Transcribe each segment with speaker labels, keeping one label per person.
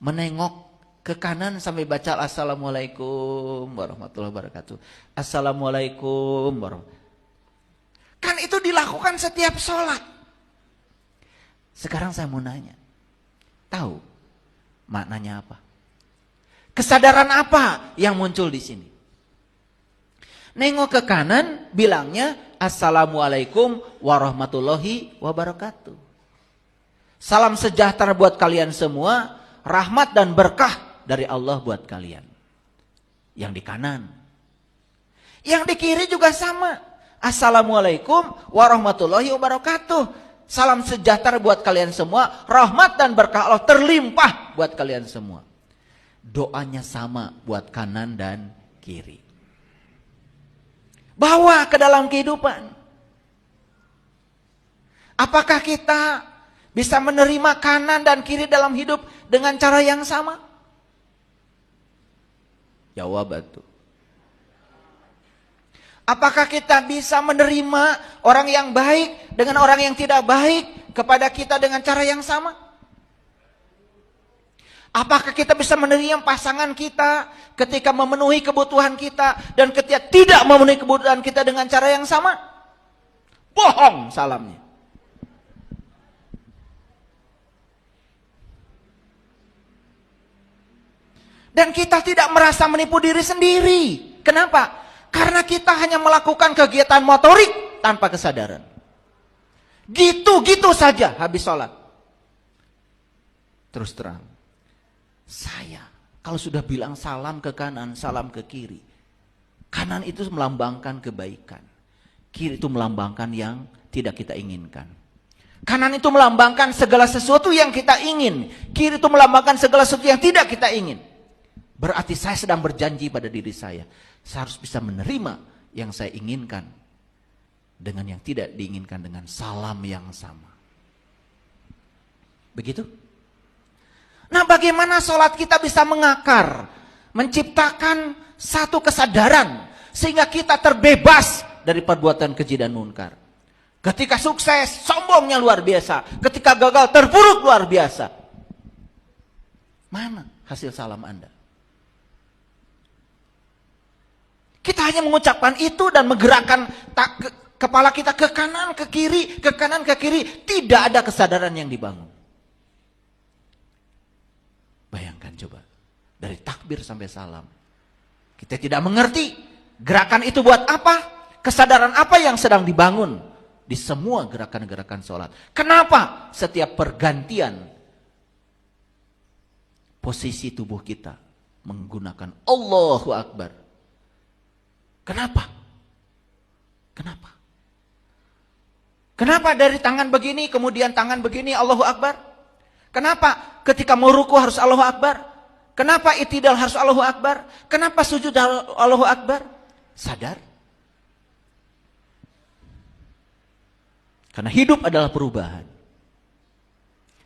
Speaker 1: menengok ke kanan sampai baca Assalamualaikum warahmatullahi wabarakatuh. Assalamualaikum warahmatullahi wabarakatuh. Kan itu dilakukan setiap sholat. Sekarang saya mau nanya, tahu maknanya apa? Kesadaran apa yang muncul di sini? Nengok ke kanan, bilangnya Assalamualaikum warahmatullahi wabarakatuh. Salam sejahtera buat kalian semua, rahmat dan berkah dari Allah buat kalian. Yang di kanan. Yang di kiri juga sama. Assalamualaikum warahmatullahi wabarakatuh. Salam sejahtera buat kalian semua, rahmat dan berkah Allah terlimpah buat kalian semua. Doanya sama buat kanan dan kiri. Bawa ke dalam kehidupan. Apakah kita bisa menerima kanan dan kiri dalam hidup dengan cara yang sama? Jawab itu. Apakah kita bisa menerima orang yang baik dengan orang yang tidak baik kepada kita dengan cara yang sama? Apakah kita bisa menerima pasangan kita ketika memenuhi kebutuhan kita dan ketika tidak memenuhi kebutuhan kita dengan cara yang sama? Bohong salamnya. Dan kita tidak merasa menipu diri sendiri. Kenapa? Karena kita hanya melakukan kegiatan motorik tanpa kesadaran. Gitu-gitu saja habis sholat. Terus terang. Saya kalau sudah bilang salam ke kanan, salam ke kiri. Kanan itu melambangkan kebaikan. Kiri itu melambangkan yang tidak kita inginkan. Kanan itu melambangkan segala sesuatu yang kita ingin. Kiri itu melambangkan segala sesuatu yang tidak kita ingin. Berarti saya sedang berjanji pada diri saya. Saya harus bisa menerima yang saya inginkan. Dengan yang tidak diinginkan dengan salam yang sama. Begitu? Nah, bagaimana sholat kita bisa mengakar, menciptakan satu kesadaran, sehingga kita terbebas dari perbuatan keji dan munkar. Ketika sukses, sombongnya luar biasa. Ketika gagal, terpuruk luar biasa. Mana hasil salam Anda? Kita hanya mengucapkan itu dan menggerakkan kepala kita ke kanan, ke kiri, ke kanan, ke kiri. Tidak ada kesadaran yang dibangun. Bayangkan coba, dari takbir sampai salam. Kita tidak mengerti gerakan itu buat apa, kesadaran apa yang sedang dibangun di semua gerakan-gerakan sholat. Kenapa setiap pergantian posisi tubuh kita menggunakan Allahu Akbar? Kenapa? Kenapa? Kenapa dari tangan begini, kemudian tangan begini Allahu Akbar? Kenapa ketika mau ruku harus Allahu Akbar? Kenapa itidal harus Allahu Akbar? Kenapa sujud Allahu Akbar? Sadar? Karena hidup adalah perubahan.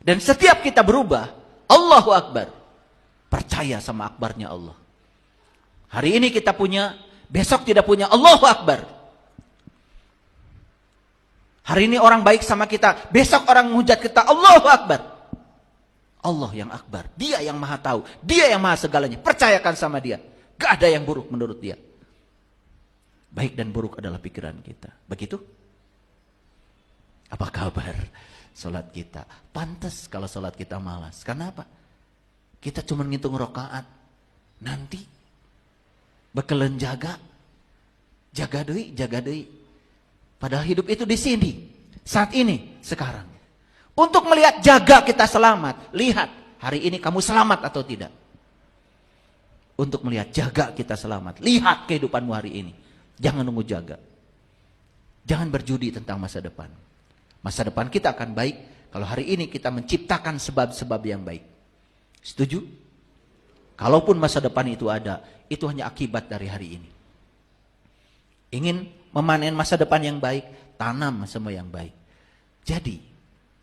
Speaker 1: Dan setiap kita berubah, Allahu Akbar. Percaya sama akbarnya Allah. Hari ini kita punya, besok tidak punya, Allahu Akbar. Hari ini orang baik sama kita, besok orang menghujat kita, Allahu Akbar. Allah yang akbar, dia yang maha tahu, dia yang maha segalanya, percayakan sama dia. Gak ada yang buruk menurut dia. Baik dan buruk adalah pikiran kita. Begitu? Apa kabar sholat kita? Pantas kalau sholat kita malas. Karena apa? Kita cuma ngitung rakaat. Nanti bakalan jaga deui. Padahal hidup itu di sini, saat ini, sekarang. Untuk melihat jaga kita selamat, lihat hari ini kamu selamat atau tidak. Untuk melihat jaga kita selamat, lihat kehidupanmu hari ini. Jangan nunggu jaga. Jangan berjudi tentang masa depan. Masa depan kita akan baik kalau hari ini kita menciptakan sebab-sebab yang baik. Setuju? Kalaupun masa depan itu ada, itu hanya akibat dari hari ini. Ingin memanen masa depan yang baik, tanam semua yang baik. Jadi,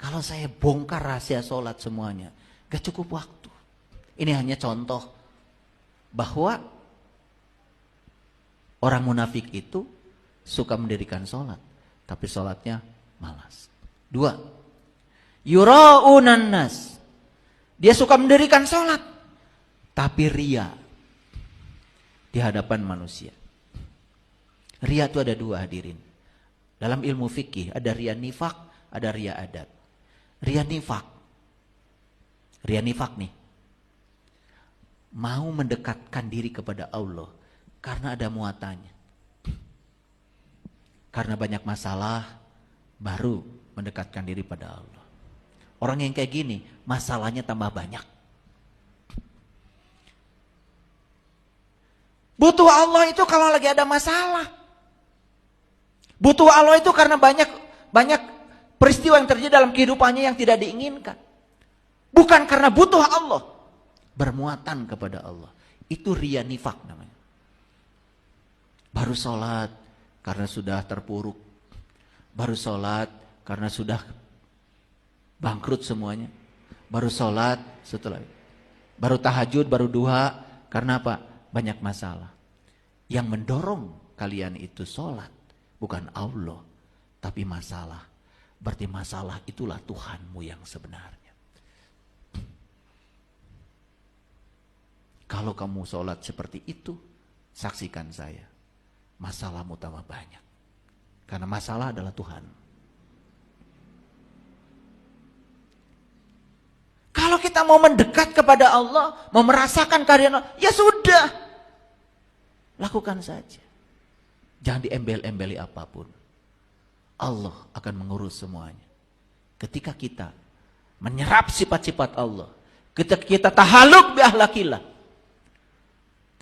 Speaker 1: kalau saya bongkar rahasia sholat semuanya, gak cukup waktu. Ini hanya contoh bahwa orang munafik itu suka mendirikan sholat, tapi sholatnya malas. 2, yura'unan nas. Dia suka mendirikan sholat. Tapi ria di hadapan manusia. Ria itu ada dua hadirin. Dalam ilmu fikih ada ria nifak, ada ria adat. Ria nifak. Ria nifak nih. Mau mendekatkan diri kepada Allah karena ada muatannya. Karena banyak masalah baru mendekatkan diri pada Allah. Orang yang kayak gini masalahnya tambah banyak. Butuh Allah itu kalau lagi ada masalah. Butuh Allah itu karena banyak peristiwa yang terjadi dalam kehidupannya yang tidak diinginkan. Bukan karena butuh Allah. Bermuatan kepada Allah. Itu ria nifak namanya. Baru sholat karena sudah terpuruk. Baru sholat karena sudah bangkrut semuanya. Baru sholat setelah itu. Baru tahajud, baru duha. Karena apa? Banyak masalah. Yang mendorong kalian itu sholat. Bukan Allah. Tapi masalah. Berarti masalah itulah Tuhanmu yang sebenarnya. Kalau kamu sholat seperti itu, saksikan saya. Masalahmu tambah banyak. Karena masalah adalah Tuhan. Kalau kita mau mendekat kepada Allah, mau merasakan kehadiran Allah, ya sudah. Lakukan saja. Jangan diembel-embeli apapun. Allah akan mengurus semuanya. Ketika kita menyerap sifat-sifat Allah, ketika kita tahaluk bi akhlakillah,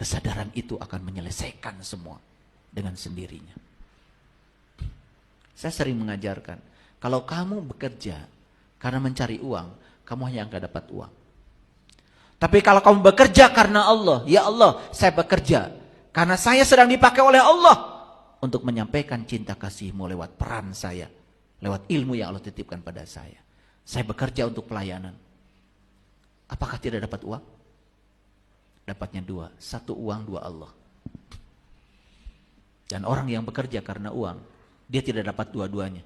Speaker 1: kesadaran itu akan menyelesaikan semua dengan sendirinya. Saya sering mengajarkan, kalau kamu bekerja karena mencari uang, kamu hanya akan dapat uang. Tapi kalau kamu bekerja karena Allah, ya Allah, saya bekerja karena saya sedang dipakai oleh Allah untuk menyampaikan cinta kasih-Mu lewat peran saya, lewat ilmu yang Allah titipkan pada saya. Saya bekerja untuk pelayanan. Apakah tidak dapat uang? Dapatnya dua, satu uang, dua Allah. Dan orang yang bekerja karena uang, dia tidak dapat dua-duanya.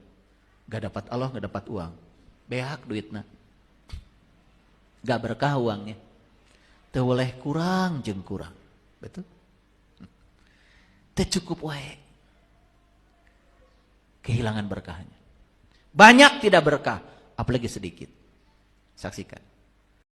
Speaker 1: Gak dapat Allah, gak dapat uang. Behak duitnya. Gak berkah uangnya. Teu boleh kurang jeung kurang. Betul? Teu cukup wae. Kehilangan berkahnya. Banyak tidak berkah, apalagi sedikit. Saksikan.